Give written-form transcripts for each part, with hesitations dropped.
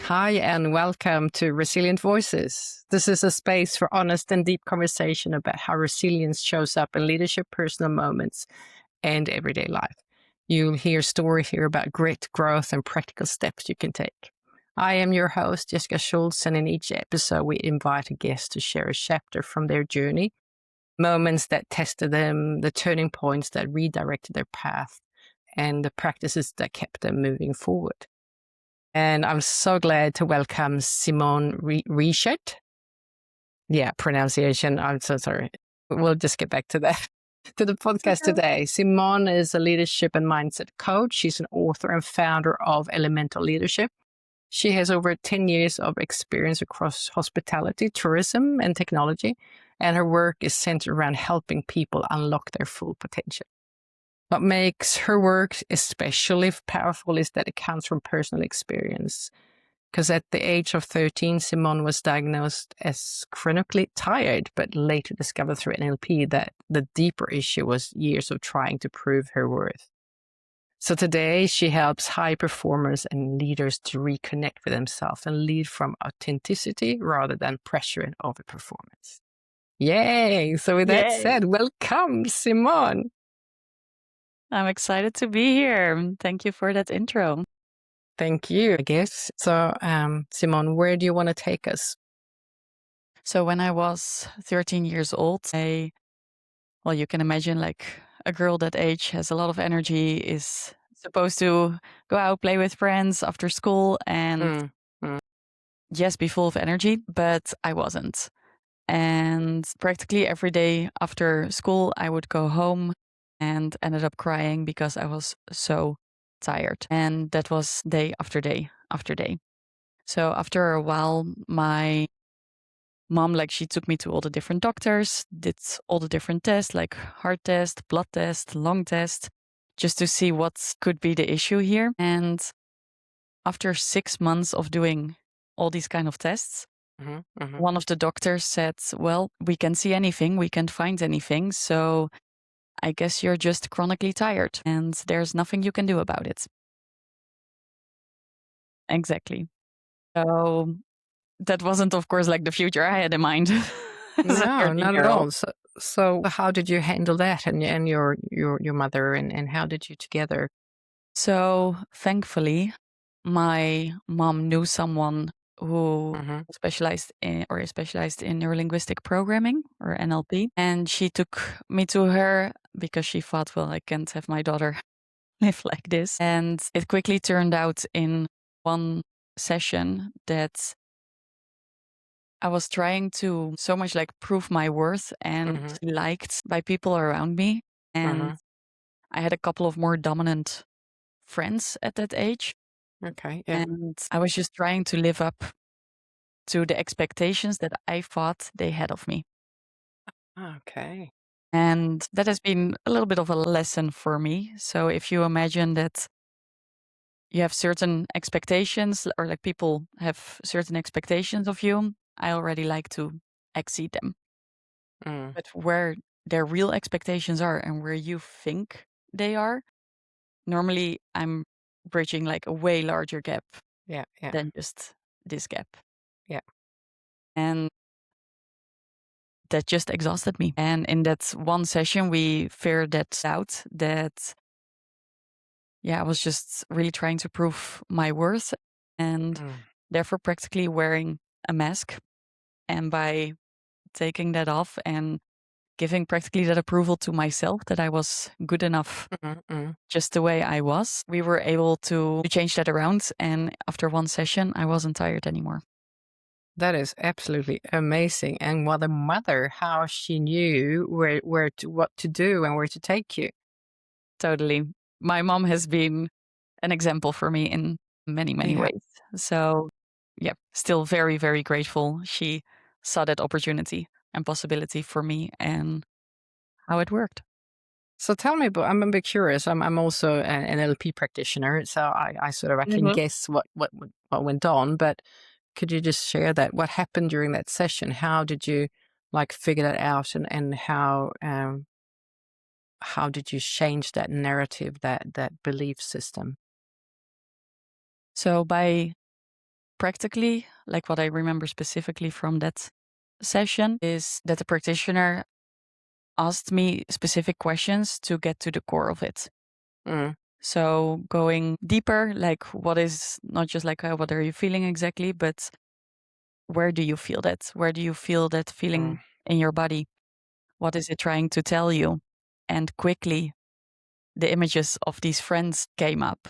Hi, and welcome to Resilient Voices. This is a space for honest and deep conversation about how resilience shows up in leadership, personal moments, and everyday life. You'll hear stories here about grit, growth, and practical steps you can take. I am your host, Jessica Schultz, and in each episode, we invite a guest to share a chapter from their journey, moments that tested them, the turning points that redirected their path, and the practices that kept them moving forward. And I'm so glad to welcome Simone Reichert. Yeah, pronunciation. I'm so sorry. We'll just get back to that. To the podcast today. Simone is a leadership and mindset coach. She's an author and founder of Elemental Leadership. She has over 10 years of experience across hospitality, tourism, and technology. And her work is centered around helping people unlock their full potential. What makes her work especially powerful is that it comes from personal experience. Because at the age of 13, Simone was diagnosed as chronically tired, but later discovered through NLP that the deeper issue was years of trying to prove her worth. So today she helps high performers and leaders to reconnect with themselves and lead from authenticity rather than pressure and overperformance. Yay! So with that said, welcome, Simone. I'm excited to be here. Thank you for that intro. Thank you, I guess. So, Simone, where do you want to take us? So when I was 13 years old, you can imagine like a girl that age has a lot of energy, is supposed to go out, play with friends after school and yes, be full of energy, but I wasn't. And practically every day after school, I would go home and ended up crying because I was so tired. And that was day after day after day. So after a while, my mom, she took me to all the different doctors, did all the different tests, like heart test, blood test, lung test, just to see what could be the issue here. And after 6 months of doing all these kind of tests, one of the doctors said, well, we can't see anything, we can't find anything, so I guess you're just chronically tired and there's nothing you can do about it. Exactly. So that wasn't, of course, like the future I had in mind. No, not at all. So how did you handle that and your mother and how did you together? So thankfully, my mom knew someone who specialized in neuro-linguistic programming or NLP. And she took me to her because she thought, well, I can't have my daughter live like this. And it quickly turned out in one session that I was trying to so much like prove my worth and liked by people around me. And I had a couple of more dominant friends at that age. Okay. Yeah. And I was just trying to live up to the expectations that I thought they had of me. Okay. And that has been a little bit of a lesson for me. So if you imagine that you have certain expectations or like people have certain expectations of you, I already like to exceed them. But where their real expectations are and where you think they are, normally I'm bridging like a way larger gap than just this gap. Yeah. And that just exhausted me. And in that one session, we figured that out that, I was just really trying to prove my worth and therefore practically wearing a mask. And by taking that off and giving practically that approval to myself that I was good enough just the way I was, we were able to change that around. And after one session, I wasn't tired anymore. That is absolutely amazing. And what a mother, how she knew what to do and where to take you. Totally. My mom has been an example for me in many, many ways. So, still very, very grateful. She saw that opportunity and possibility for me and how it worked. So tell me, but I'm a bit curious. I'm also an NLP practitioner, so I sort of I can guess what went on. But could you just share that? What happened during that session? How did you figure that out, and how did you change that narrative, that belief system? So by practically, like what I remember specifically from that session, is that the practitioner asked me specific questions to get to the core of it. So going deeper, like what is not just like what are you feeling exactly, but where do you feel that? Where do you feel that feeling in your body? What is it trying to tell you? And quickly, the images of these friends came up.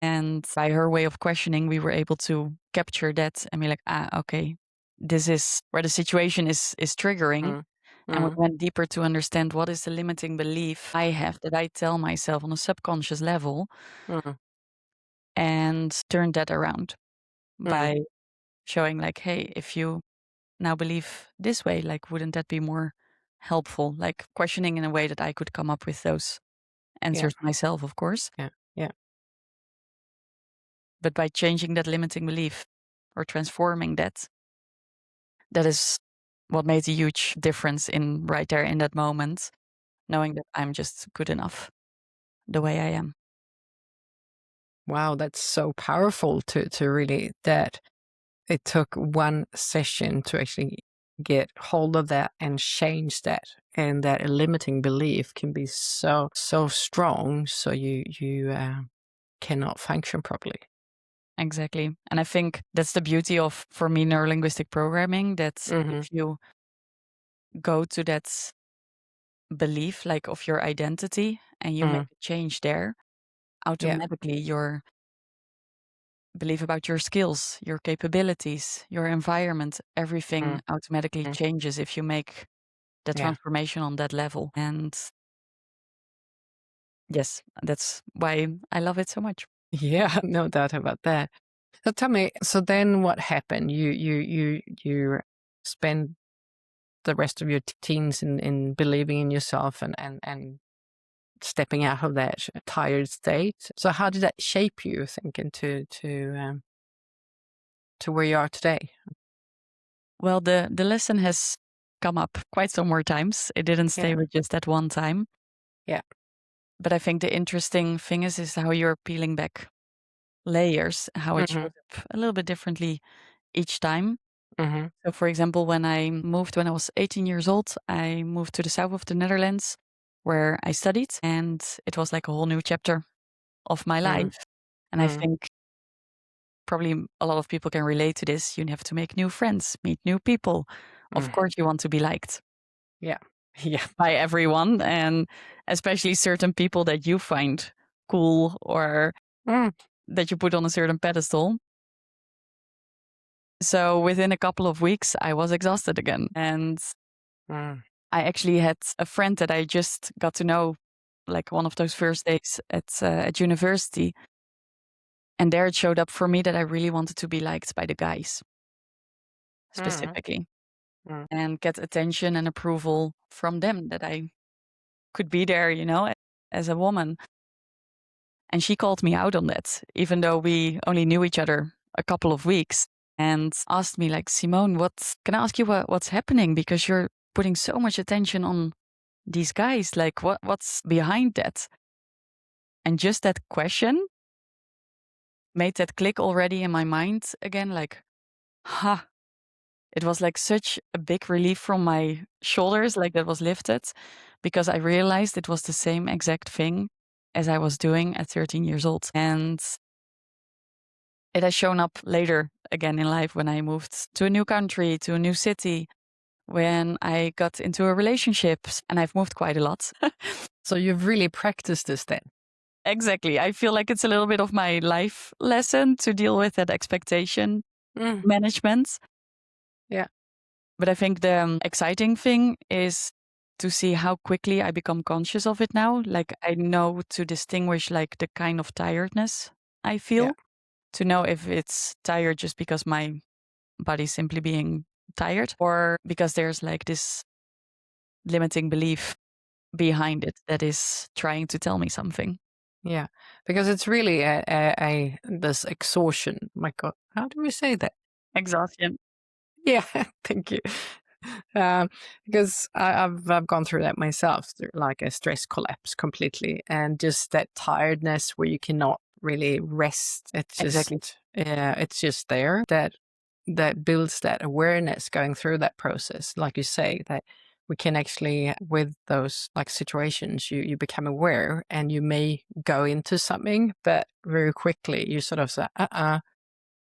And by her way of questioning, we were able to capture that and be like, okay, this is where the situation is triggering. And we went deeper to understand what is the limiting belief I have that I tell myself on a subconscious level, and turned that around by showing like, hey, if you now believe this way, like, wouldn't that be more helpful? Like questioning in a way that I could come up with those answers myself, of course. Yeah. But by changing that limiting belief or transforming that, that is what made a huge difference in right there in that moment, knowing that I'm just good enough the way I am. Wow, that's so powerful to really that it took one session to actually get hold of that and change that, and that a limiting belief can be so strong, so you cannot function properly. Exactly. And I think that's the beauty of, for me, neurolinguistic programming, that if you go to that belief, like of your identity, and you make a change there, automatically your belief about your skills, your capabilities, your environment, everything automatically changes if you make the transformation on that level. And yes, that's why I love it so much. Yeah, no doubt about that. So tell me, so then what happened? You spend the rest of your teens in believing in yourself and stepping out of that tired state. So how did that shape you, think, into to where you are today? Well, the lesson has come up quite some more times. It didn't stay with just that one time. Yeah. But I think the interesting thing is how you're peeling back layers, how it shows up a little bit differently each time. So, for example, when I moved when I was 18 years old, I moved to the south of the Netherlands where I studied, and it was like a whole new chapter of my life. And I think probably a lot of people can relate to this. You have to make new friends, meet new people. Of course, you want to be liked Yeah. Yeah. by everyone, and especially certain people that you find cool or that you put on a certain pedestal. So within a couple of weeks, I was exhausted again. And I actually had a friend that I just got to know, like one of those first days at university. And there it showed up for me that I really wanted to be liked by the guys, specifically, and get attention and approval from them, that I could be there, as a woman. And she called me out on that, even though we only knew each other a couple of weeks, and asked me like, Simone, can I ask you what's happening? Because you're putting so much attention on these guys. Like what's behind that? And just that question made that click already in my mind again, like, it was like such a big relief from my shoulders, like that was lifted, because I realized it was the same exact thing as I was doing at 13 years old. And it has shown up later again in life when I moved to a new country, to a new city, when I got into a relationship, and I've moved quite a lot. So you've really practiced this then? Exactly. I feel like it's a little bit of my life lesson to deal with that expectation management. Yeah. But I think the exciting thing is to see how quickly I become conscious of it now. Like I know to distinguish like the kind of tiredness I feel, to know if it's tired just because my body's simply being tired, or because there's like this limiting belief behind it that is trying to tell me something. Yeah, because it's really a this exhaustion. My God, how do we say that? Exhaustion. Yeah, thank you. Because I've gone through that myself, like a stress collapse completely, and just that tiredness where you cannot really rest. It's Exactly. just, it's just there that builds that awareness going through that process. Like you say, that we can actually, with those like situations, you become aware and you may go into something, but very quickly you sort of say,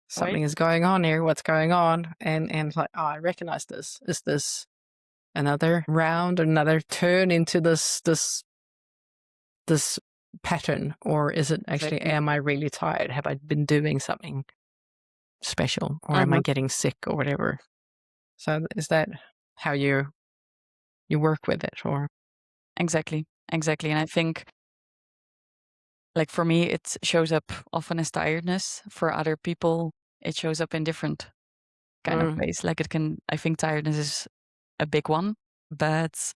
something Right? is going on here. What's going on? And like, oh, I recognize this. Is this another round, another turn into this pattern, or is it actually, Exactly. am I really tired? Have I been doing something special, or am I Mhm. getting sick or whatever? So is that how you work with it, or? Exactly. Exactly. And I think, like for me, it shows up often as tiredness. For other people, it shows up in different kind of Mm, ways. Like it can, I think tiredness is a big one, but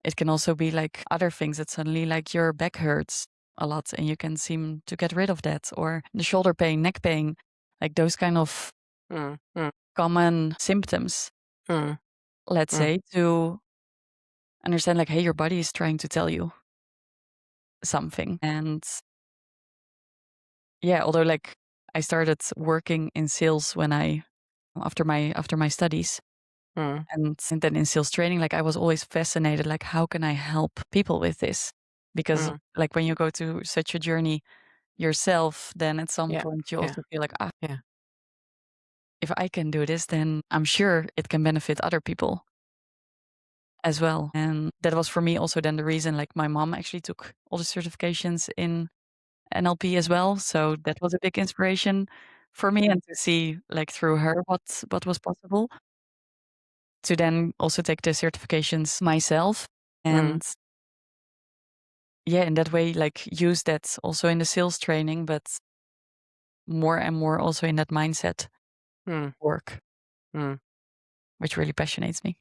it can also be like other things that suddenly like your back hurts a lot and you can seem to get rid of that, or the shoulder pain, neck pain, like those kind of mm, mm, common symptoms, mm, let's mm, say, to understand like, hey, your body is trying to tell you something. And yeah, although like I started working in sales when I after my studies, mm, and then in sales training, like I was always fascinated, like how can I help people with this? Because mm. like when you go to such a journey yourself, then at some Yeah, point you yeah, also feel like, yeah. if I can do this, then I'm sure it can benefit other people as well. And that was for me also then the reason, like my mom actually took all the certifications in NLP as well. So that was a big inspiration for me, and to see like through her what was possible, to then also take the certifications myself. Mm, And yeah, in that way, like use that also in the sales training, but more and more also in that mindset mm, work, mm. which really passionates me.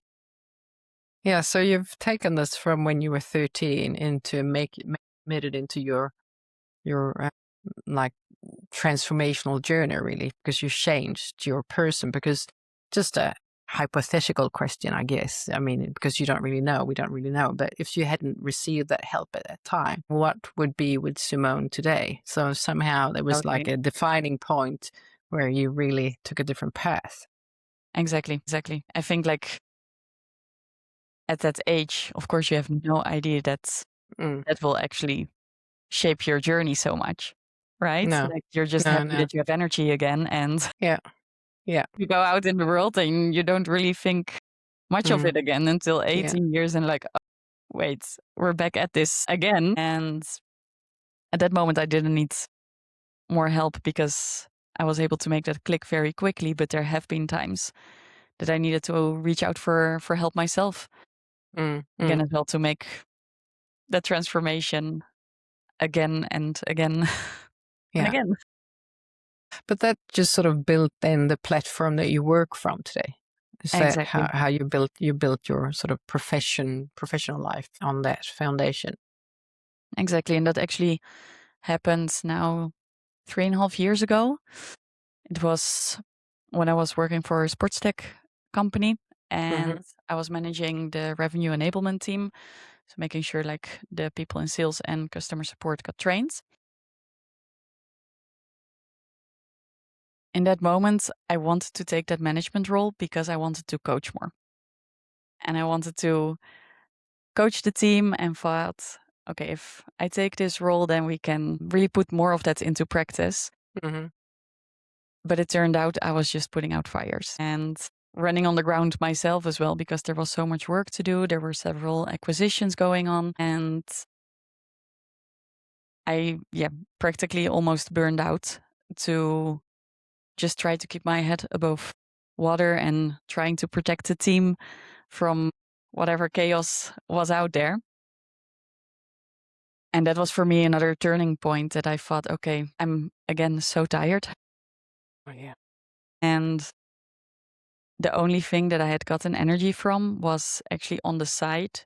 Yeah, so you've taken this from when you were 13 into made it into your like transformational journey, really, because you changed your person. Because just a hypothetical question, I guess. I mean, because you don't really know, we don't really know. But if you hadn't received that help at that time, what would be with Simone today? So somehow there was like Totally. a defining point where you really took a different path. Exactly. Exactly. I think like at that age, of course, you have no idea that Mm. that will actually shape your journey so much, right? No, Like you're just no, happy no. that you have energy again, and Yeah, yeah. you go out in the world and you don't really think much of Mm. it again until Yeah. 18 years and like, oh, wait, we're back at this again. And at that moment, I didn't need more help because I was able to make that click very quickly. But there have been times that I needed to reach out for help myself Mm, again mm. as well, to make that transformation again and again and Yeah. again. But that just sort of built then the platform that you work from today. Is that Exactly. how you built your sort of professional life on that foundation? Exactly. And that actually happened now 3.5 years ago. It was when I was working for a sports tech company, and Mm-hmm. I was managing the revenue enablement team. So making sure like the people in sales and customer support got trained. In that moment, I wanted to take that management role because I wanted to coach more. And I wanted to coach the team and thought, okay, if I take this role, then we can really put more of that into practice. Mm-hmm. But it turned out I was just putting out fires and running on the ground myself as well, because there was so much work to do. There were several acquisitions going on, and I, yeah, practically almost burned out to just try to keep my head above water and trying to protect the team from whatever chaos was out there. And that was for me another turning point, that I thought, okay, I'm again so tired. Oh yeah. And the only thing that I had gotten energy from was actually on the side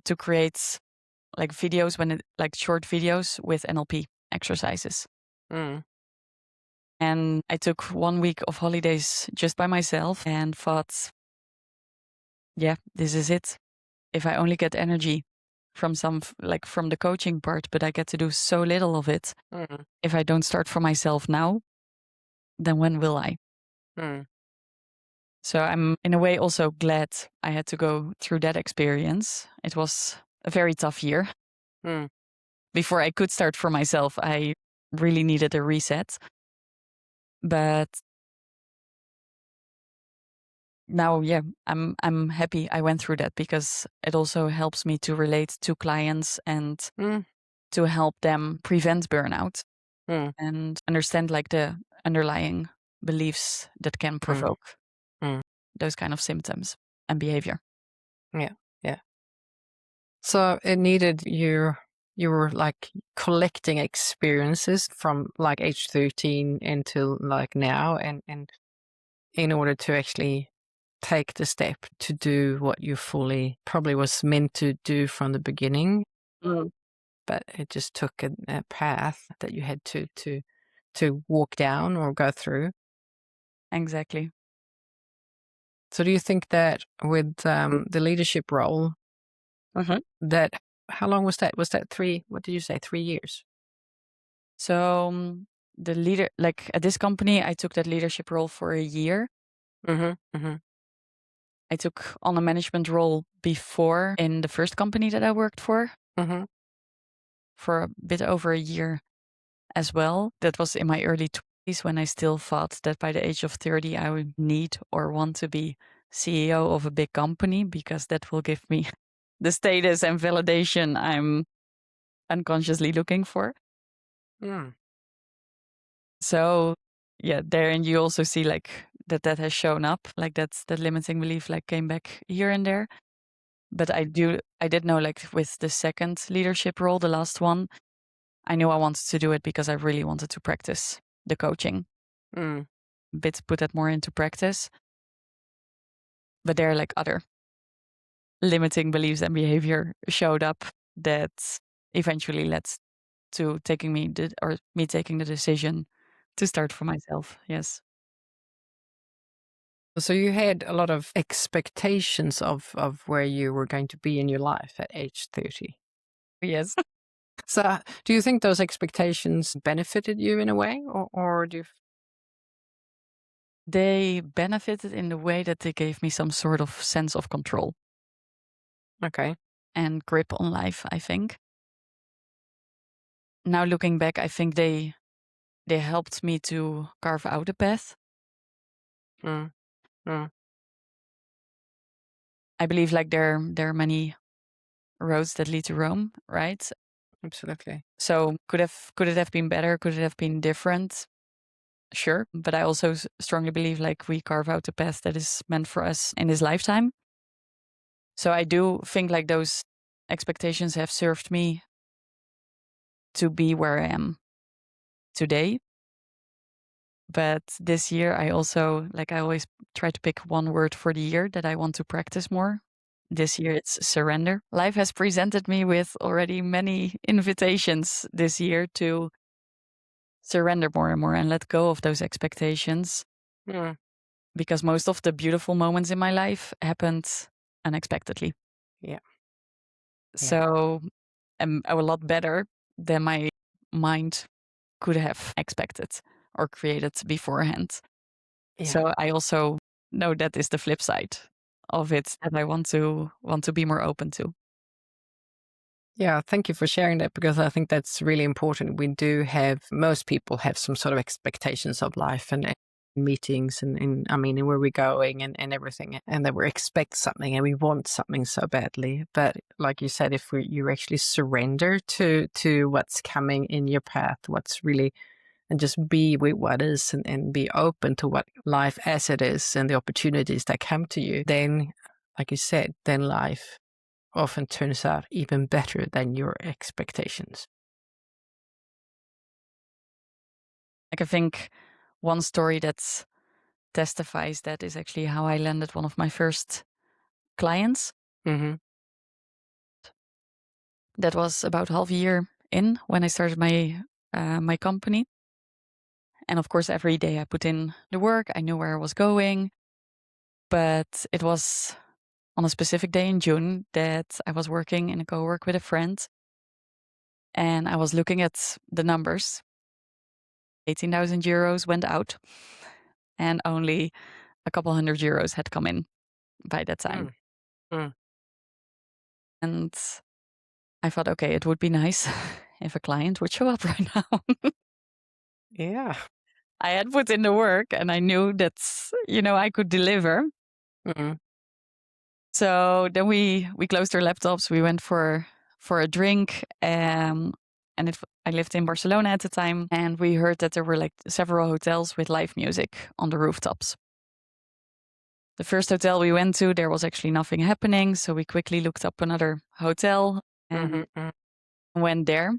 to create like videos, like short videos with NLP exercises. Mm. And I took 1 week of holidays just by myself and thought, yeah, this is it. If I only get energy from from the coaching part, but I get to do so little of it. Mm. If I don't start for myself now, then when will I? Mm. So I'm in a way also glad I had to go through that experience. It was a very tough year. Mm. Before I could start for myself, I really needed a reset. But now, yeah, I'm happy I went through that, because it also helps me to relate to clients and Mm. to help them prevent burnout Mm. and understand like the underlying beliefs that can Mm. provoke Mm. those kind of symptoms and behavior. Yeah. Yeah. So it needed you were like collecting experiences from like age 13 until like now, and in order to actually take the step to do what you fully probably was meant to do from the beginning, but it just took a path that you had to walk down or go through. Exactly. So do you think that with the leadership role, that how long was that? Was that what did you say, 3 years? So the leader, like at this company, I took that leadership role for a year. Mm-hmm. Mm-hmm. I took on a management role before in the first company that I worked Mm-hmm. for a bit over a year as well. That was in my early 20s, when I still thought that by the age of 30, I would need or want to be CEO of a big company, because that will give me the status and validation I'm unconsciously looking for. Mm. So yeah, therein you also see like that has shown up, like that limiting belief like came back here and there. But I did know, like with the second leadership role, the last one, I knew I wanted to do it because I really wanted to practice the coaching, Mm. put that more into practice. But there are like other limiting beliefs and behavior showed up that eventually led to me taking the decision to start for myself. Yes. So you had a lot of expectations of where you were going to be in your life at age 30. Yes. So do you think those expectations benefited you in a way, or do you? They benefited in the way that they gave me some sort of sense of control Okay. and grip on life, I think. Now looking back, I think they helped me to carve out a path. Mm. Mm. I believe like there are many roads that lead to Rome, right? Absolutely. So could it have been better? Could it have been different? Sure, but I also strongly believe like we carve out the path that is meant for us in this lifetime. So I do think like those expectations have served me to be where I am today. But this year, I also, like, I always try to pick one word for the year that I want to practice more. This year, it's surrender. Life has presented me with already many invitations this year to surrender more and more and let go of those expectations, Mm. because most of the beautiful moments in my life happened unexpectedly. Yeah. Yeah. So I'm a lot better than my mind could have expected or created beforehand. Yeah. So I also know that is the flip side of it that I want to be more open to. Yeah, thank you for sharing that, because I think that's really important. Most people have some sort of expectations of life and meetings and I mean, and where we're going and everything, and that we expect something and we want something so badly. But like you said, if you actually surrender to what's coming in your path, what's really, and just be with what is and be open to what life as it is and the opportunities that come to you, then, like you said, then life often turns out even better than your expectations. Like I think one story that testifies that is actually how I landed one of my first clients. Mm-hmm. That was about half a year in when I started my company. And of course, every day I put in the work. I knew where I was going, but it was on a specific day in June that I was working in a co-work with a friend, and I was looking at the numbers. 18,000 euros went out, and only a couple €100 had come in by that time. Mm. Mm. And I thought, okay, it would be nice if a client would show up right now. Yeah. I had put in the work and I knew that, I could deliver. Mm. So then we closed our laptops. We went for a drink, and I lived in Barcelona at the time, and we heard that there were like several hotels with live music on the rooftops. The first hotel we went to, there was actually nothing happening, so we quickly looked up another hotel and Mhm. went there.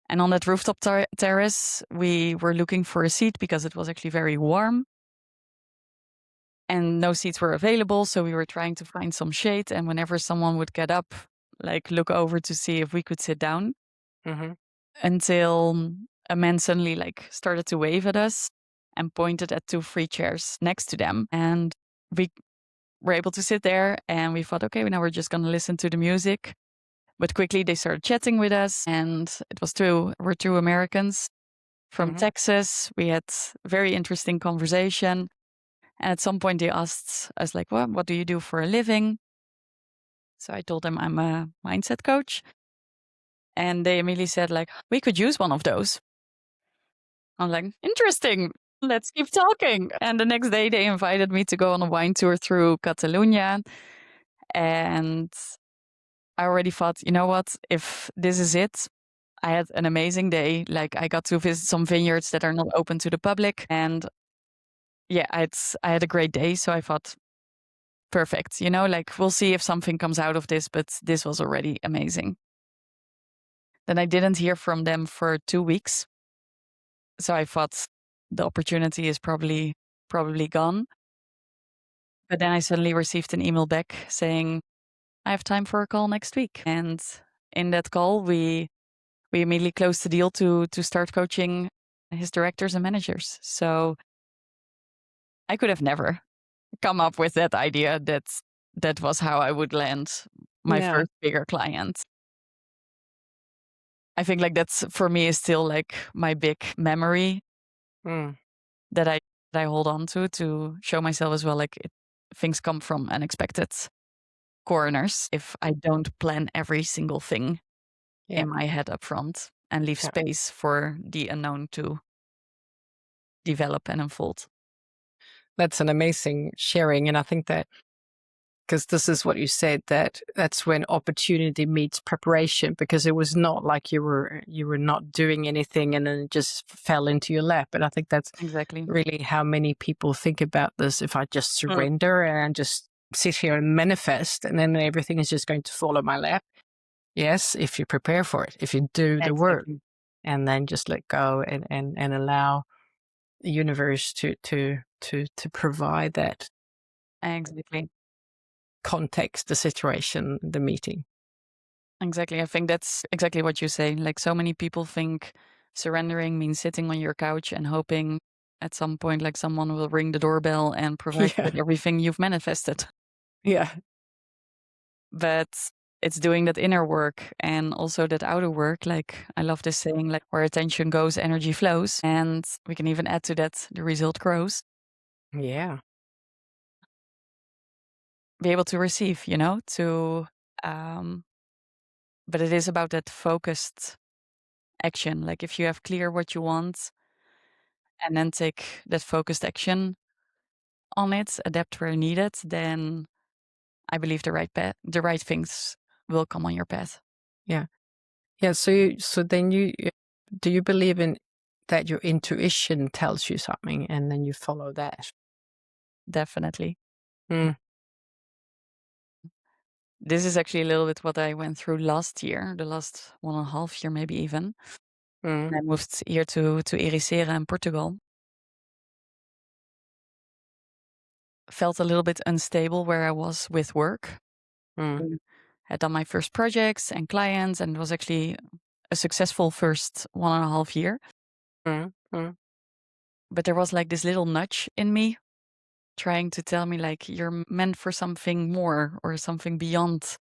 And on that rooftop terrace, we were looking for a seat because it was actually very warm. And no seats were available, so we were trying to find some shade. And whenever someone would get up, like look over to see if we could sit down, Mhm. until a man suddenly like started to wave at us and pointed at 2 free chairs next to them. And we were able to sit there, and we thought, okay, now we're just gonna listen to the music. But quickly they started chatting with us, and we're two Americans from Mhm. Texas. We had very interesting conversation. And at some point they asked us like, well, what do you do for a living? So I told them I'm a mindset coach. And they immediately said like, we could use one of those. I'm like, interesting. Let's keep talking. And the next day they invited me to go on a wine tour through Catalonia. And I already thought, you know what, if this is it, I had an amazing day. Like I got to visit some vineyards that are not open to the public. And yeah, I had a great day. So I thought, perfect. Like we'll see if something comes out of this, but this was already amazing. Then I didn't hear from them for 2 weeks. So I thought the opportunity is probably gone. But then I suddenly received an email back saying, I have time for a call next week. And in that call, we immediately closed the deal to start coaching his directors and managers. So I could have never come up with that idea that was how I would land my Yeah. first bigger client. I think like that's for me is still like my big memory Mm. that I hold on to show myself as well. Like things come from unexpected corners if I don't plan every single thing Yeah. in my head up front and leave Yeah. space for the unknown to develop and unfold. That's an amazing sharing, and I think that because this is what you said, that's when opportunity meets preparation, because it was not like you were not doing anything and then it just fell into your lap. And I think that's Exactly. really how many people think about this. If I just Mm. surrender and just sit here and manifest, and then everything is just going to fall on my lap. Yes, if you prepare for it, if you do the work, Exactly. and then just let go and allow the universe to provide that Exactly. context, the situation, the meeting. Exactly. I think that's exactly what you say. Like so many people think surrendering means sitting on your couch and hoping at some point like someone will ring the doorbell and provide you Yeah, with everything you've manifested. yeah, But it's doing that inner work and also that outer work. Like I love this saying, like where attention goes, energy flows. And we can even add to that the result grows. yeah, Be able to receive, um but it is about that focused action. Like if you have clear what you want and then take that focused action on it, adapt where needed, then I believe the right things will come on your path. yeah, yeah. So then do you believe in that your intuition tells you something and then you follow that? Definitely. Mm. This is actually a little bit what I went through last year, the last 1.5 year, maybe even. Mm. I moved here to Ericeira in Portugal. Felt a little bit unstable where I was with work. Mm. Had done my first projects and clients, and it was actually a successful first 1.5 year. Mm. Mm. But there was like this little nudge in me trying to tell me like you're meant for something more or something beyond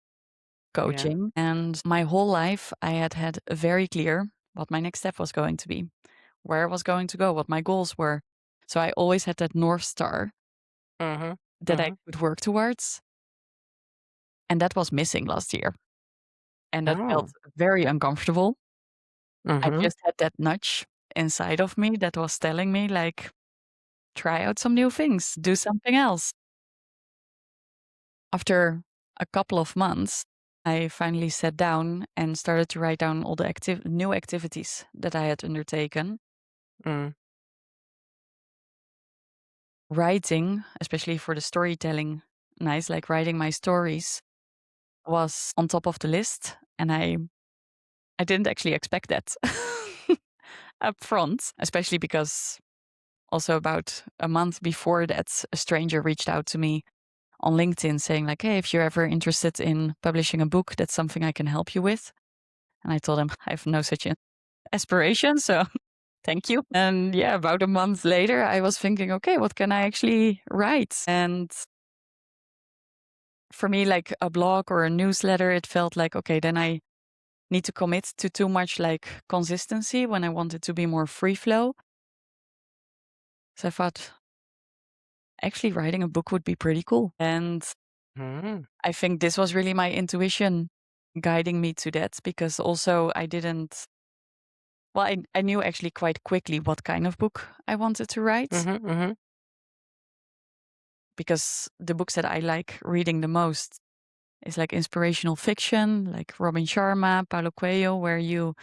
coaching. And my whole life, I had had very clear what my next step was going to be, where I was going to go, what my goals were. So I always had that North Star Mm-hmm. that I Mm-hmm. could work towards. And that was missing last year. And that felt Oh. very uncomfortable. I Mm-hmm. just had that nudge inside of me that was telling me, like, try out some new things, do something else. After a couple of months, I finally sat down and started to write down all the new activities that I had undertaken. Mm. Writing, especially for the storytelling, nice, like writing my stories, was on top of the list, and I didn't actually expect that up front, especially because also about a month before that, a stranger reached out to me on LinkedIn saying like, "Hey, if you're ever interested in publishing a book, that's something I can help you with." And I told him I have no such aspiration, so thank you. And yeah, about a month later, I was thinking, okay, what can I actually write? And for me, like a blog or a newsletter, it felt like, okay, then I need to commit to too much like consistency when I want it to be more free flow. So I thought actually writing a book would be pretty cool. And Mm. I think this was really my intuition guiding me to that because also I didn't, well, I knew actually quite quickly what kind of book I wanted to write Mm-hmm. Mm-hmm. because the books that I like reading the most is like inspirational fiction, like Robin Sharma, Paulo Coelho, where you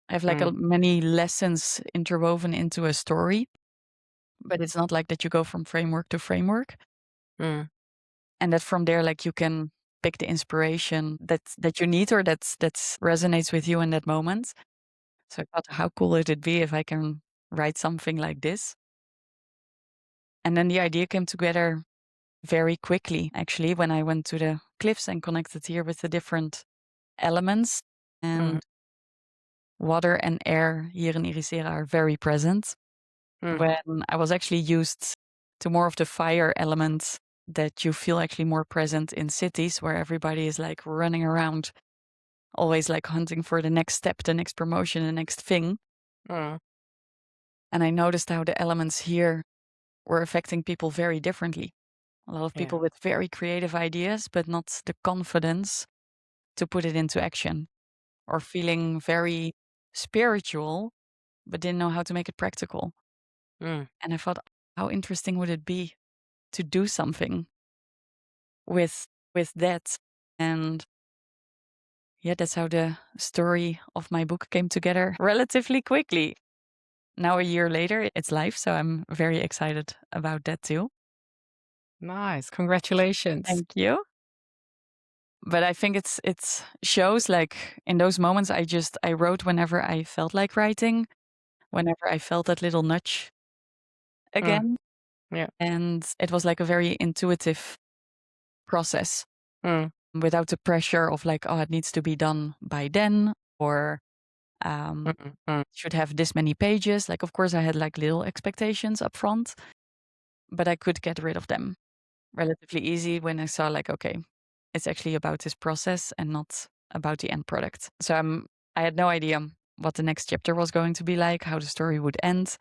have like Mm. many lessons interwoven into a story, but it's not like that you go from framework to framework. Mm. And that from there, like you can pick the inspiration that you need or that's resonates with you in that moment. So I thought, how cool would it be if I can write something like this? And then the idea came together very quickly, actually, when I went to the cliffs and connected here with the different elements. Mm. And water and air here in Ericeira are very present. Mm. When I was actually used to more of the fire element that you feel actually more present in cities where everybody is like running around, always like hunting for the next step, the next promotion, the next thing. Mm. And I noticed how the elements here were affecting people very differently. A lot of Yeah. people with very creative ideas, but not the confidence to put it into action, or feeling very spiritual, but didn't know how to make it practical. Mm. And I thought, how interesting would it be to do something with that? And yeah, that's how the story of my book came together relatively quickly. Now a year later, it's live, so I'm very excited about that too. Nice. Congratulations. Thank you. But I think it's shows like in those moments I wrote whenever I felt like writing, whenever I felt that little nudge Mm. again. Yeah. And it was like a very intuitive process Mm. without the pressure of like, oh, it needs to be done by then or Mm. Mm. should have this many pages. Like, of course, I had like little expectations up front, but I could get rid of them relatively easy when I saw like, okay, it's actually about this process and not about the end product. So I had no idea what the next chapter was going to be like, how the story would end.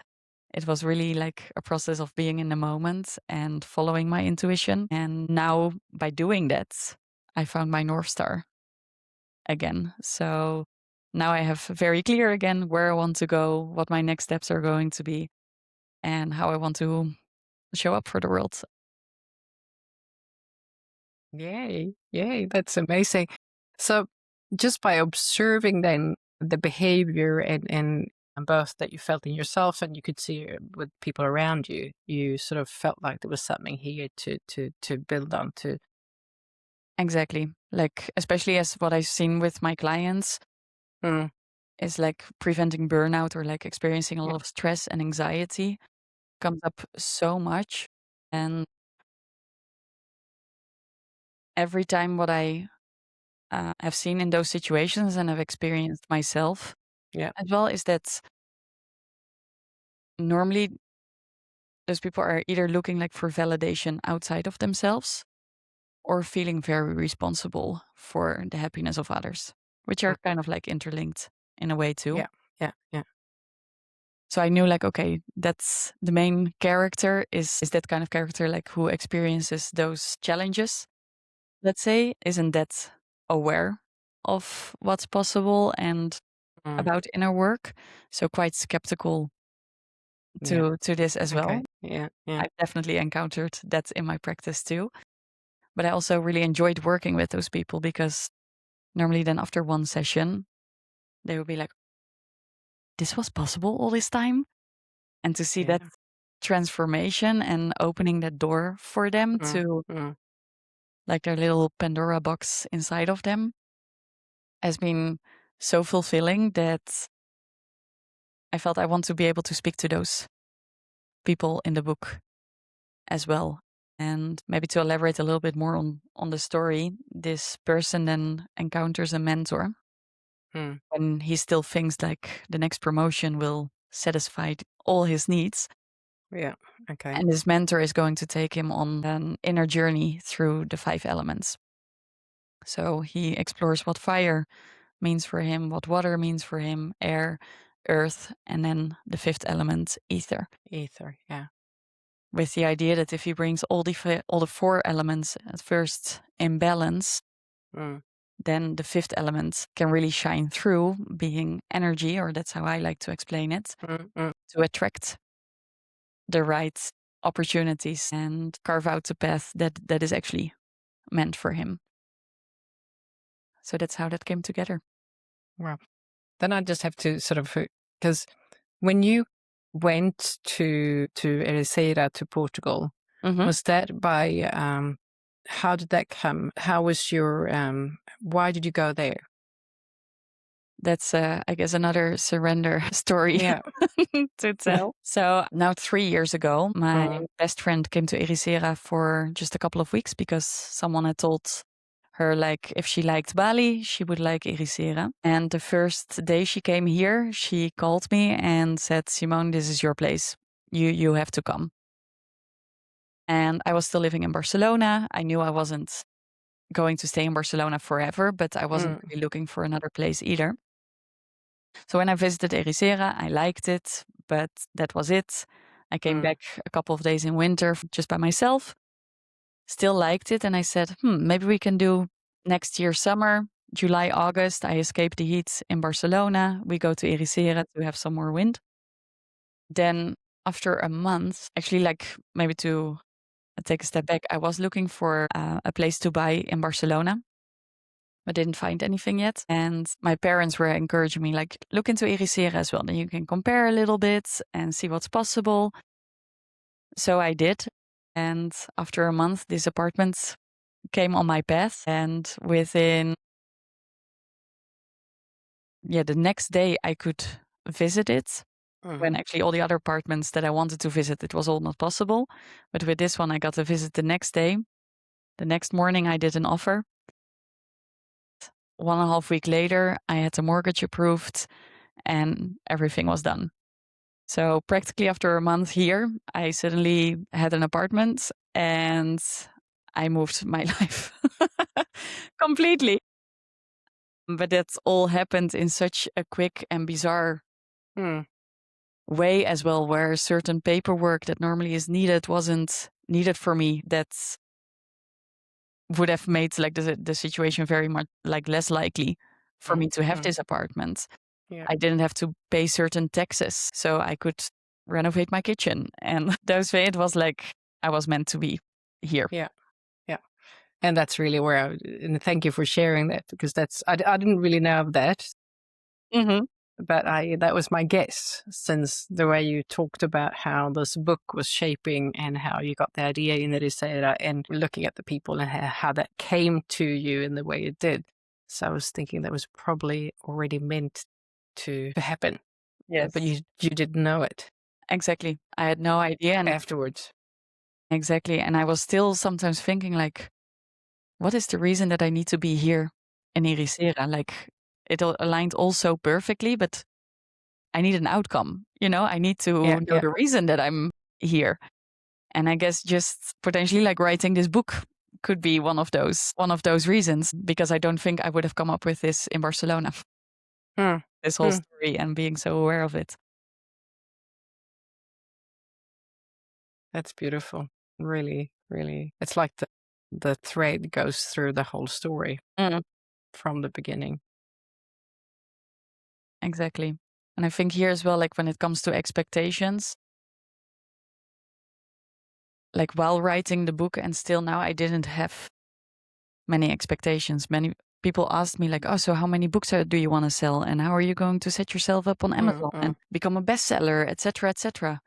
It was really like a process of being in the moment and following my intuition. And now by doing that, I found my North Star again. So now I have very clear again where I want to go, what my next steps are going to be, and how I want to show up for the world. Yay. Yay. That's amazing. So just by observing then the behavior and both that you felt in yourself and you could see with people around you, you sort of felt like there was something here to build on to. Exactly. Like, especially as what I've seen with my clients Mm. is like preventing burnout or like experiencing a Yeah. lot of stress and anxiety comes up so much. And every time what I have seen in those situations and have experienced myself Yeah. as well is that normally those people are either looking like for validation outside of themselves or feeling very responsible for the happiness of others, which are kind of like interlinked in a way too. Yeah. So I knew like, okay, that's the main character is that kind of character like who experiences those challenges, let's say, isn't that aware of what's possible and about inner work. So quite skeptical to this as well. Yeah. I've definitely encountered that in my practice too. But I also really enjoyed working with those people because normally then after one session, they would be like, this was possible all this time. And to see that transformation and opening that door for them to like their little Pandora box inside of them has been so fulfilling that I felt I want to be able to speak to those people in the book as well. And maybe to elaborate a little bit more on the story, this person then encounters a mentor when he still thinks like the next promotion will satisfy all his needs. Yeah. Okay. And his mentor is going to take him on an inner journey through the 5 elements. So he explores what fire means for him, what water means for him, air, earth, and then the 5th element, ether. Ether. Yeah. With the idea that if he brings all the 4 elements at first in balance, then the 5th element can really shine through, being energy, or that's how I like to explain it, to attract the right opportunities and carve out the path that is actually meant for him. So that's how that came together. Well, then I just have to sort of, because when you went to Ericeira, to Portugal, was that by, how did that come? How was your, why did you go there? That's, I guess, another surrender story to tell. So now 3 years ago, my best friend came to Ericeira for just a couple of weeks because someone had told her, like, if she liked Bali, she would like Ericeira. And the first day she came here, she called me and said, Simone, this is your place. You have to come. And I was still living in Barcelona. I knew I wasn't going to stay in Barcelona forever, but I wasn't really looking for another place either. So when I visited Ericeira, I liked it, but that was it. I came back a couple of days in winter just by myself, still liked it. And I said, maybe we can do next year summer, July, August. I escape the heat in Barcelona. We go to Ericeira to have some more wind. Then after a month, actually, like maybe to take a step back, I was looking for a place to buy in Barcelona. I didn't find anything yet. And my parents were encouraging me, like, look into Ericeira as well. Then you can compare a little bit and see what's possible. So I did. And after a month, this apartment came on my path. And within, the next day, I could visit it. When actually all the other apartments that I wanted to visit, it was all not possible. But with this one, I got to visit the next day. The next morning, I did an offer. 1.5 weeks later, I had the mortgage approved and everything was done. So practically after a month here, I suddenly had an apartment and I moved my life completely. But that's all happened in such a quick and bizarre way as well, where certain paperwork that normally is needed wasn't needed for me. That would have made like the situation very much like less likely for me to have this apartment. I didn't have to pay certain taxes, so I could renovate my kitchen. And those way it was like I was meant to be here. Yeah. And that's really where and thank you for sharing that, because I didn't really know of that. But that was my guess, since the way you talked about how this book was shaping and how you got the idea in Ericeira and looking at the people and how that came to you in the way it did. So I was thinking that was probably already meant to happen. Yes. But you didn't know it. Exactly. I had no idea. And afterwards. Exactly. And I was still sometimes thinking like, what is the reason that I need to be here in Ericeira? Like it aligned all so perfectly, but I need an outcome. I need to know the reason that I'm here. And I guess just potentially like writing this book could be one of those reasons, because I don't think I would have come up with this in Barcelona, Mm. this whole Mm. story, and being so aware of it. That's beautiful. Really, really. It's like the thread goes through the whole story Mm. from the beginning. Exactly. And I think here as well, like when it comes to expectations, like while writing the book and still now, I didn't have many expectations. Many people asked me like, "Oh, so how many books do you want to sell, and how are you going to set yourself up on Mm, Amazon mm, and become a bestseller, etc., etc."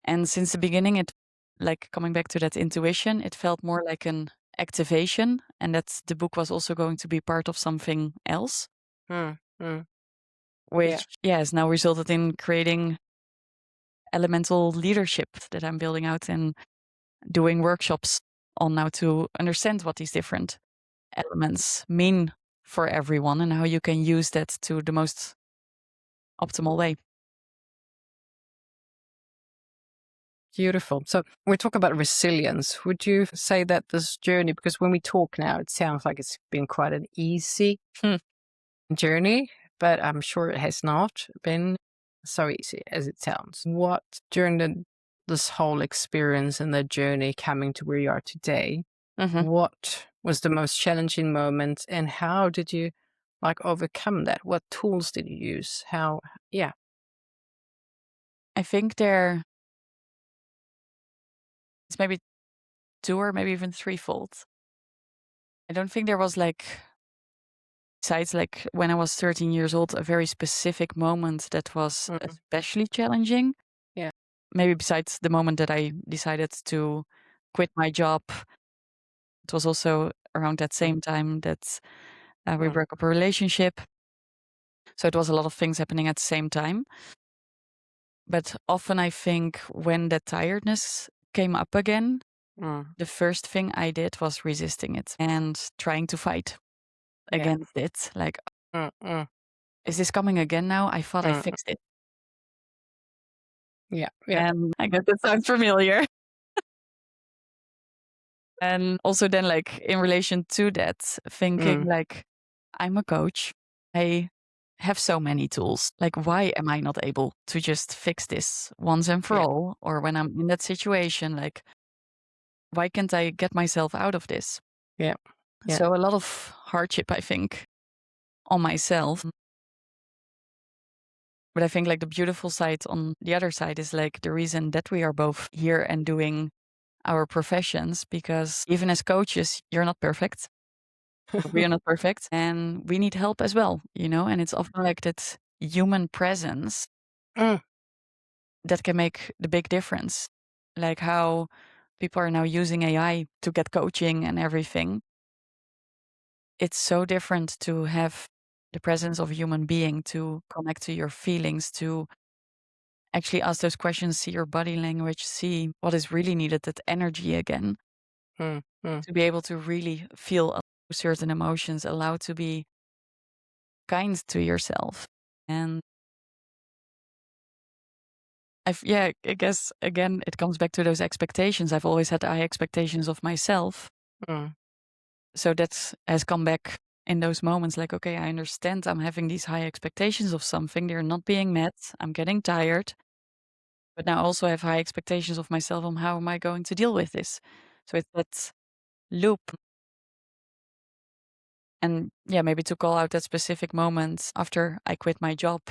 And since the beginning, it, like coming back to that intuition, it felt more like an activation, and that the book was also going to be part of something else, mm, mm. Yeah. which has now resulted in creating elemental leadership that I'm building out and doing workshops on now to understand what these different elements mean for everyone and how you can use that to the most optimal way. Beautiful. So we talk about resilience. Would you say that this journey, because when we talk now, it sounds like it's been quite an easy journey, but I'm sure it has not been so easy as it sounds. What during this whole experience and the journey coming to where you are today, Hmm. what was the most challenging moment and how did you like overcome that? What tools did you use? How, yeah. I think there is maybe two or maybe even threefold. I don't think there was like, besides like when I was 13 years old, a very specific moment that was Mm, especially challenging. yeah. Maybe besides the moment that I decided to quit my job, it was also around that Mm, same time that we mm, broke up a relationship. So it was a lot of things happening at the same time. But often I think when that tiredness came up again, mm, the first thing I did was resisting it and trying to fight yeah. against it. Like, Mm, mm, is this coming again now? I thought I mm, fixed it. yeah. Yeah. And I guess that sounds familiar. And also then like in relation to that, thinking Mm, like, I'm a coach. I have so many tools. Like, why am I not able to just fix this once and for yeah. all? Or when I'm in that situation, like, why can't I get myself out of this? Yeah. Yeah. So a lot of hardship, I think, on myself. But I think like the beautiful side on the other side is like the reason that we are both here and doing our professions, because even as coaches, you're not perfect. We are not perfect and we need help as well, and it's often like that human presence Mm, that can make the big difference. Like how people are now using AI to get coaching and everything. It's so different to have the presence of a human being to connect to your feelings, to actually ask those questions, see your body language, see what is really needed, that energy again, mm, mm, to be able to really feel certain emotions, allow to be kind to yourself. And I guess again, it comes back to those expectations. I've always had high expectations of myself. mm, So that has come back in those moments like, okay, I understand I'm having these high expectations of something. They're not being met. I'm getting tired. But now also I have high expectations of myself on how am I going to deal with this. So it's that loop. And yeah, maybe to call out that specific moment after I quit my job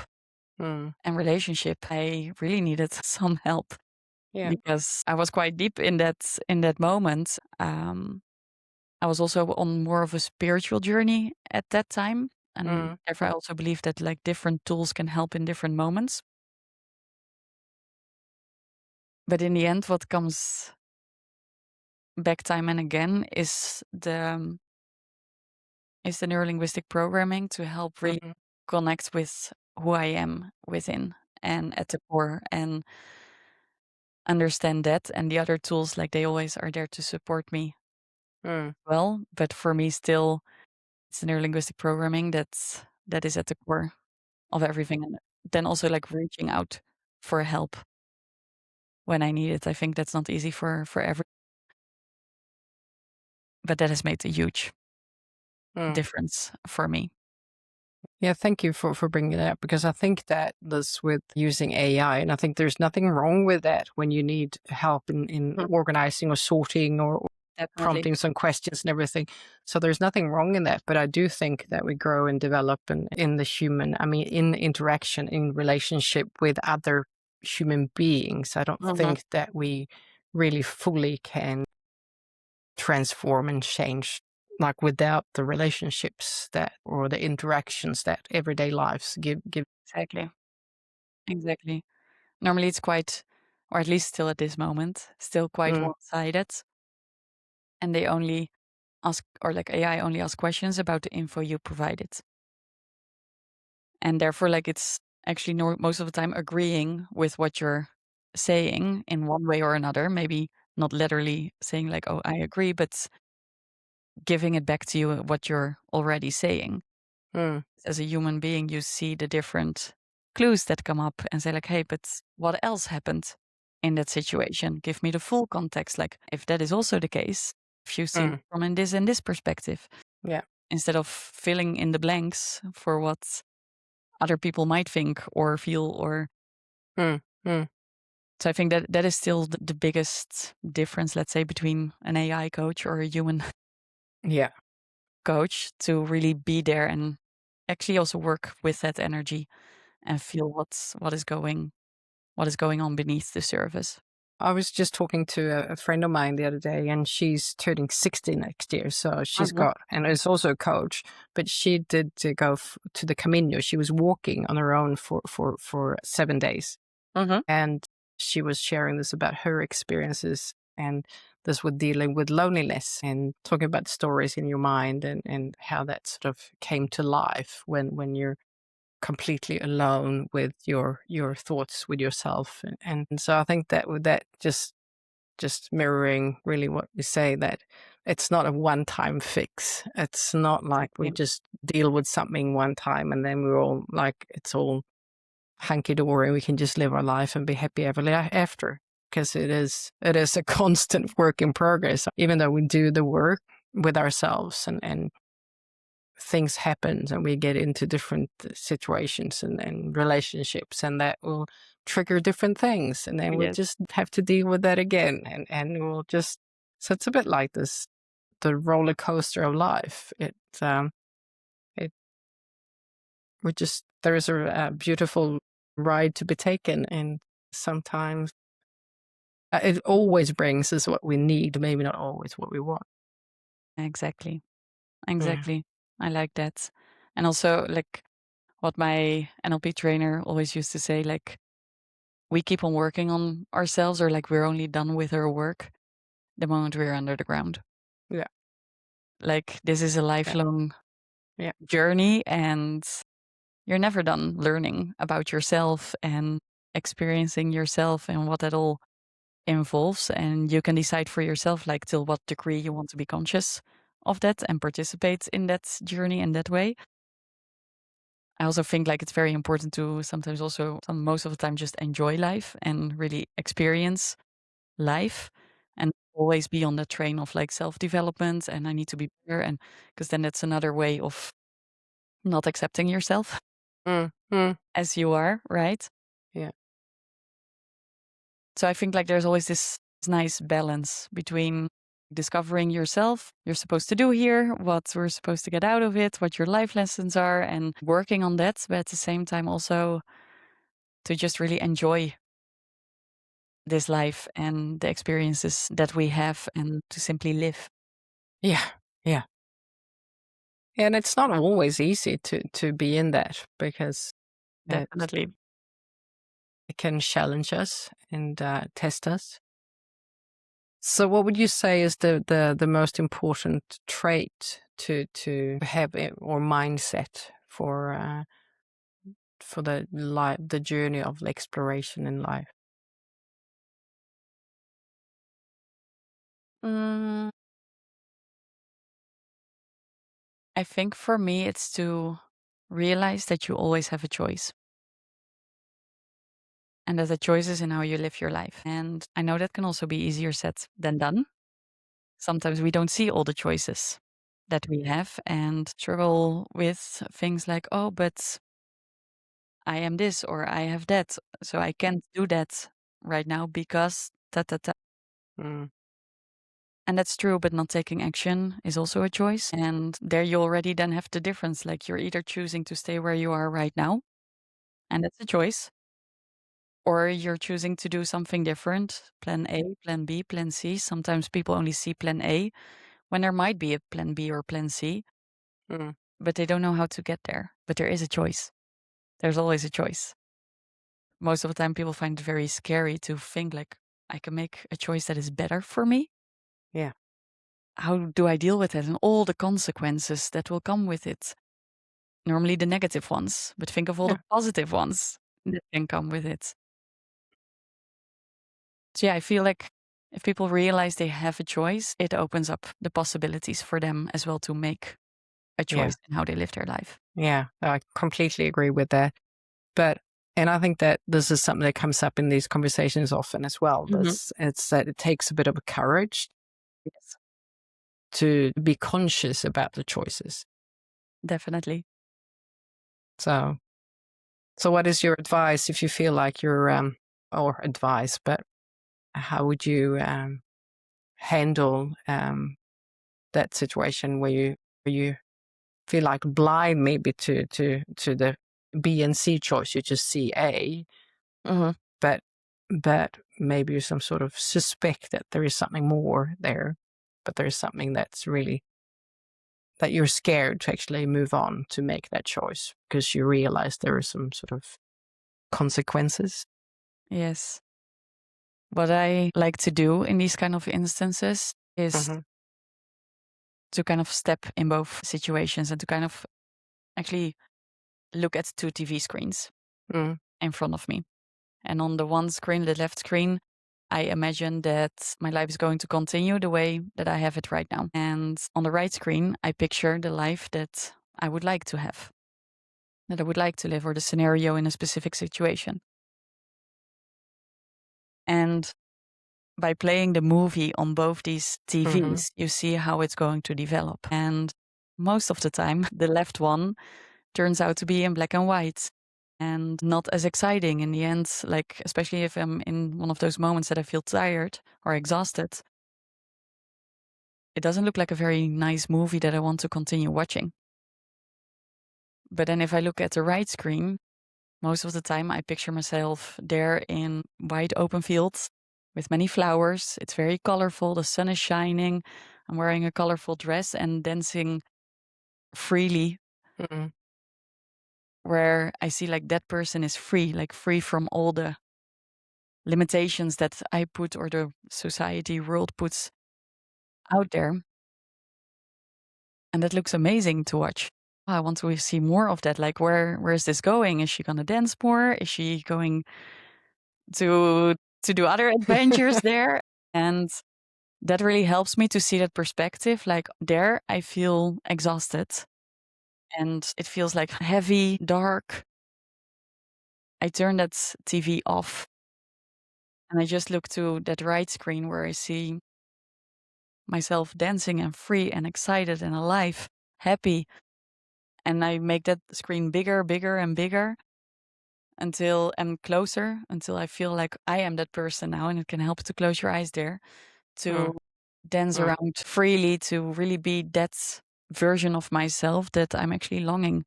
mm. and relationship, I really needed some help Yeah. because I was quite deep in that moment. I was also on more of a spiritual journey at that time, and Mm, therefore I also believe that like different tools can help in different moments. But in the end, what comes back time and again is the neuro-linguistic programming to help really mm, connect with who I am within and at the core and understand that. And the other tools, like they always are there to support me mm, well. But for me, still, it's the neuro-linguistic programming that is at the core of everything. And then also like reaching out for help. when I need it. I think that's not easy for every, but that has made a huge difference for me. Yeah, thank you for bringing it up, because I think that this with using AI, and I think there's nothing wrong with that when you need help in organizing or sorting or Definitely. prompting some questions and everything. So there's nothing wrong in that. But I do think that we grow and develop in the human, I mean, in interaction, in relationship with other human beings. I don't think that we really fully can transform and change like without the relationships that or the interactions that everyday lives give. Exactly. Exactly. Normally it's quite, or at least still at this moment, still quite one-sided. And they only ask, or like AI only asks questions about the info you provided. And therefore, like it's actually most of the time agreeing with what you're saying in one way or another. Maybe not literally saying like, oh, I agree, but giving it back to you what you're already saying. Mm, As a human being, you see the different clues that come up and say like, hey, but what else happened in that situation? Give me the full context. Like if that is also the case, if you see it from in this perspective, yeah. instead of filling in the blanks for what other people might think or feel, or Mm, mm, so I think that that is still the biggest difference, let's say, between an AI coach or a human yeah. coach, to really be there and actually also work with that energy and feel what is going on beneath the surface. I was just talking to a friend of mine the other day, and she's turning 60 next year. So she's got, and is also a coach, but she did to go to the Camino. She was walking on her own for 7 days. And she was sharing this about her experiences and this with dealing with loneliness and talking about stories in your mind and how that sort of came to life when you're completely alone with your thoughts with yourself. And so I think that with that just mirroring really what you say, that it's not a one-time fix. It's not like we Exactly. just deal with something one time and then we're all like it's all hunky dory and we can just live our life and be happy ever after, because it is a constant work in progress. Even though we do the work with ourselves and things happen and we get into different situations and relationships, and that will trigger different things, and then we'll Yes, just have to deal with that again, and we'll just, so it's a bit like this, the roller coaster of life. It we just, there is a beautiful ride to be taken, and sometimes it always brings us what we need, maybe not always what we want. exactly. Yeah. Exactly. I like that. And also like what my NLP trainer always used to say, like we keep on working on ourselves, or like we're only done with our work the moment we're under the ground. Yeah. Like this is a Yeah. lifelong Yeah. journey, and you're never done learning about yourself and experiencing yourself and what that all involves. And you can decide for yourself, like till what degree you want to be conscious of that and participate in that journey in that way. I also think like it's very important to sometimes also most of the time just enjoy life and really experience life, and always be on the train of like self-development and I need to be better, and because then that's another way of not accepting yourself Mm, mm, as you are, right? yeah. So I think like there's always this nice balance between discovering yourself, you're supposed to do here, what we're supposed to get out of it, what your life lessons are, and working on that, but at the same time also to just really enjoy this life and the experiences that we have and to simply live. Yeah. Yeah. And it's not always easy to be in that, because it, Definitely. it can challenge us and test us. So, what would you say is the most important trait to have or mindset for the life, the journey of exploration in life? Mm, I think for me, it's to realize that you always have a choice and that the choices in how you live your life. And I know that can also be easier said than done. Sometimes we don't see all the choices that we have and struggle with things like, oh, but I am this or I have that. So I can't do that right now because ta ta ta. Mm. And that's true, but not taking action is also a choice. And there you already then have the difference. Like you're either choosing to stay where you are right now, and that's a choice, or you're choosing to do something different. Plan A, plan B, plan C. Sometimes people only see plan A when there might be a plan B or plan C, Mm. but they don't know how to get there. But there is a choice. There's always a choice. Most of the time, people find it very scary to think like, I can make a choice that is better for me. Yeah. How do I deal with it and all the consequences that will come with it? Normally the negative ones, but think of all Yeah. the positive ones that can come with it. So yeah, I feel like if people realize they have a choice, it opens up the possibilities for them as well to make a Yeah. choice in how they live their life. Yeah. I completely agree with that. And I think that this is something that comes up in these conversations often as well. Mhm. It's that it takes a bit of a courage Yes, to be conscious about the choices. definitely. So, so what is your advice if you feel like you're, or advice, but how would you handle that situation where you feel like blind maybe to the B and C choice? You just see A, Mhm. but but maybe you some sort of suspect that there is something more there, but there's something that's really that you're scared to actually move on to make that choice because you realize there are some sort of consequences. Yes. What I like to do in these kind of instances is Mm-hmm. to kind of step in both situations and to kind of actually look at two TV screens Mm. in front of me. And on the one screen, the left screen, I imagine that my life is going to continue the way that I have it right now. And on the right screen, I picture the life that I would like to have, that I would like to live, or the scenario in a specific situation. And by playing the movie on both these Mm-hmm. TVs, you see how it's going to develop. And most of the time, the left one turns out to be in black and white and not as exciting in the end. Like, especially if I'm in one of those moments that I feel tired or exhausted, it doesn't look like a very nice movie that I want to continue watching. But then if I look at the right screen, most of the time I picture myself there in wide open fields with many flowers. It's very colorful. The sun is shining. I'm wearing a colorful dress and dancing freely, Mm-hmm. where I see like that person is free, like free from all the limitations that I put or the society world puts out there. And that looks amazing to watch. I want to see more of that. Like where is this going? Is she gonna dance more? Is she going to do other adventures there? And that really helps me to see that perspective. Like there I feel exhausted and it feels like heavy, dark. I turn that TV off and I just look to that right screen where I see myself dancing and free and excited and alive, happy. And I make that screen bigger, bigger, and bigger until and closer until I feel like I am that person now. And it can help to close your eyes there to dance Mm. around freely, to really be that version of myself that I'm actually longing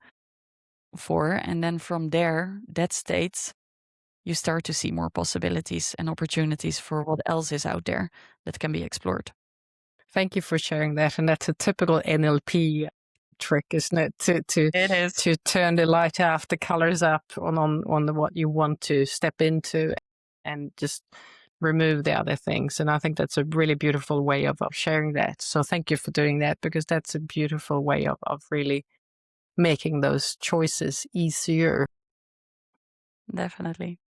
for. And then from there, that state, you start to see more possibilities and opportunities for what else is out there that can be explored. Thank you for sharing that. And that's a typical NLP trick, isn't it? It is. To turn the light off, the colors up on the, what you want to step into and just remove the other things. And I think that's a really beautiful way of sharing that. So thank you for doing that because that's a beautiful way of really making those choices easier. Definitely.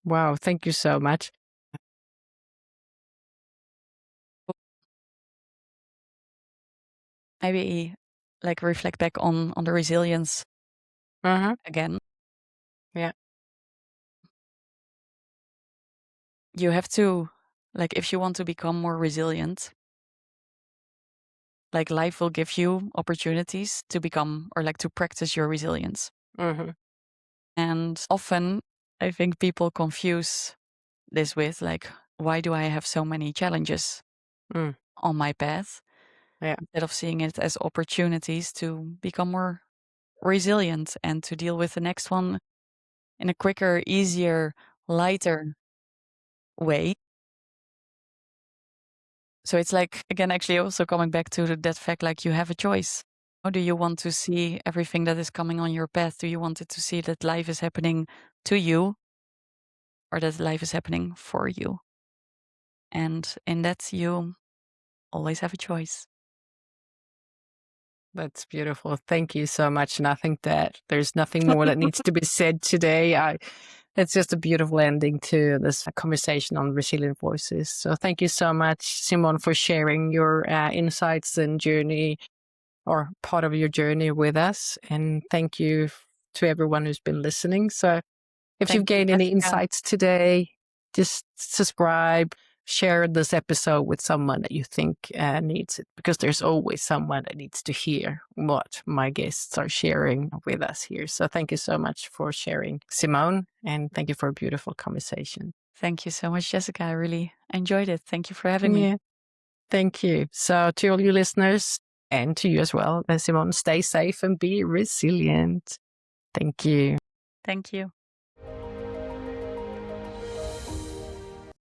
Wow. Thank you so much. Maybe like reflect back on the resilience Uh-huh. again. Yeah. you have to, like, if you want to become more resilient, like, life will give you opportunities to become or like to practice your resilience. Mm-hmm. And often I think people confuse this with like, why do I have so many challenges Mm. on my path? Yeah. Instead of seeing it as opportunities to become more resilient and to deal with the next one in a quicker, easier, lighter way. So it's like, again, actually also coming back to that fact, like you have a choice. How do you want to see everything that is coming on your path? Do you want it to see that life is happening to you or that life is happening for you? And in that, you always have a choice. That's beautiful. Thank you so much. And I think that there's nothing more that needs to be said today. It's just a beautiful ending to this conversation on resilient voices. So thank you so much, Simone, for sharing your insights and journey or part of your journey with us. And thank you to everyone who's been listening. So if you've Thank you, gained any Jessica. insights today, just subscribe, share this episode with someone that you think needs it, because there's always someone that needs to hear what my guests are sharing with us here. So thank you so much for sharing, Simone, and thank you for a beautiful conversation. Thank you so much, Jessica. I really enjoyed it. Thank you for having me. Yeah, thank you. So to all you listeners and to you as well, Simone, stay safe and be resilient. Thank you. Thank you.